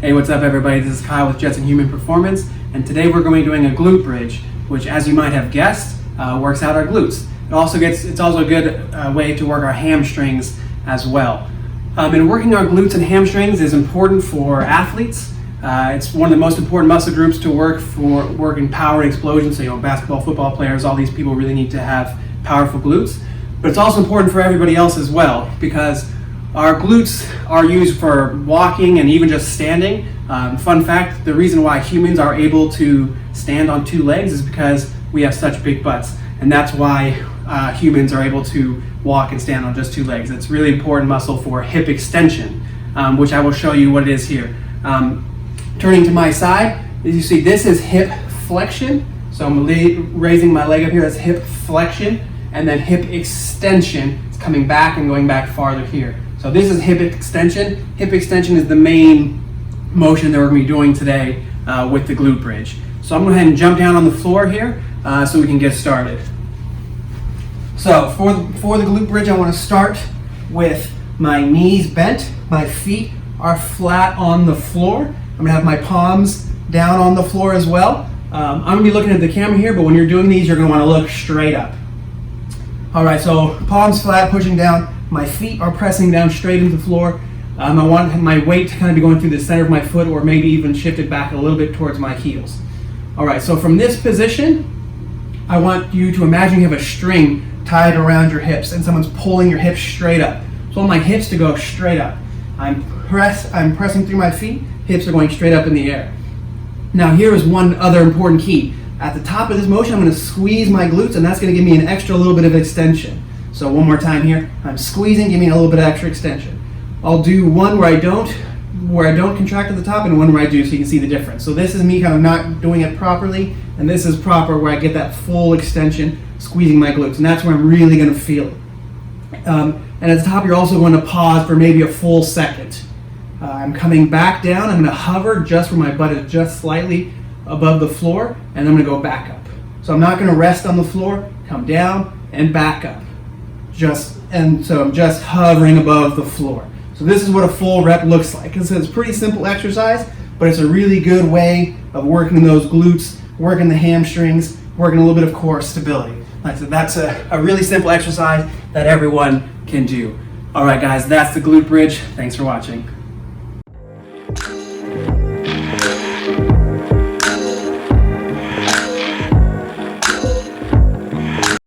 Hey, what's up everybody? This is Kyle with Jets and Human Performance, and today we're going to be doing a glute bridge, which, as you might have guessed, works out our glutes. It's also a good way to work our hamstrings as well. And working our glutes and hamstrings is important for athletes. It's one of the most important muscle groups to work for working power and explosion. So, basketball, football players, all these people really need to have powerful glutes. But it's also important for everybody else as well, because our glutes are used for walking and even just standing. Fun fact, the reason why humans are able to stand on two legs is because we have such big butts. And that's why humans are able to walk and stand on just two legs. It's really important muscle for hip extension, which I will show you what it is here. Turning to my side, as you see, this is hip flexion. So I'm raising my leg up here, that's hip flexion, and then hip extension. It's coming back and going back farther here. So this is hip extension. Hip extension is the main motion that we're going to be doing today with the glute bridge. So I'm going to go ahead and jump down on the floor here so we can get started. So for the glute bridge, I want to start with my knees bent. My feet are flat on the floor. I'm going to have my palms down on the floor as well. I'm going to be looking at the camera here, but when you're doing these, you're going to want to look straight up. All right, so palms flat, pushing down. My feet are pressing down straight into the floor. I want my weight to kind of be going through the center of my foot, or maybe even shifted back a little bit towards my heels. All right, so from this position, I want you to imagine you have a string tied around your hips and someone's pulling your hips straight up. So I want my hips to go straight up. I'm pressing through my feet, hips are going straight up in the air. Now here is one other important key. At the top of this motion, I'm going to squeeze my glutes, and that's going to give me an extra little bit of extension. So one more time here, I'm squeezing, give me a little bit of extra extension. I'll do one where I don't contract at the top, and one where I do, so you can see the difference. So this is me kind of not doing it properly, and this is proper where I get that full extension, squeezing my glutes, and that's where I'm really going to feel it. And at the top, you're also going to pause for maybe a full second. I'm coming back down. I'm going to hover just where my butt is just slightly above the floor, and I'm going to go back up. So I'm not going to rest on the floor, come down and back up. So I'm just hovering above the floor. So this is what a full rep looks like. It's a pretty simple exercise, but it's a really good way of working those glutes, working the hamstrings, working a little bit of core stability. Like I said, that's a really simple exercise that everyone can do. All right, guys, that's the glute bridge. Thanks for watching.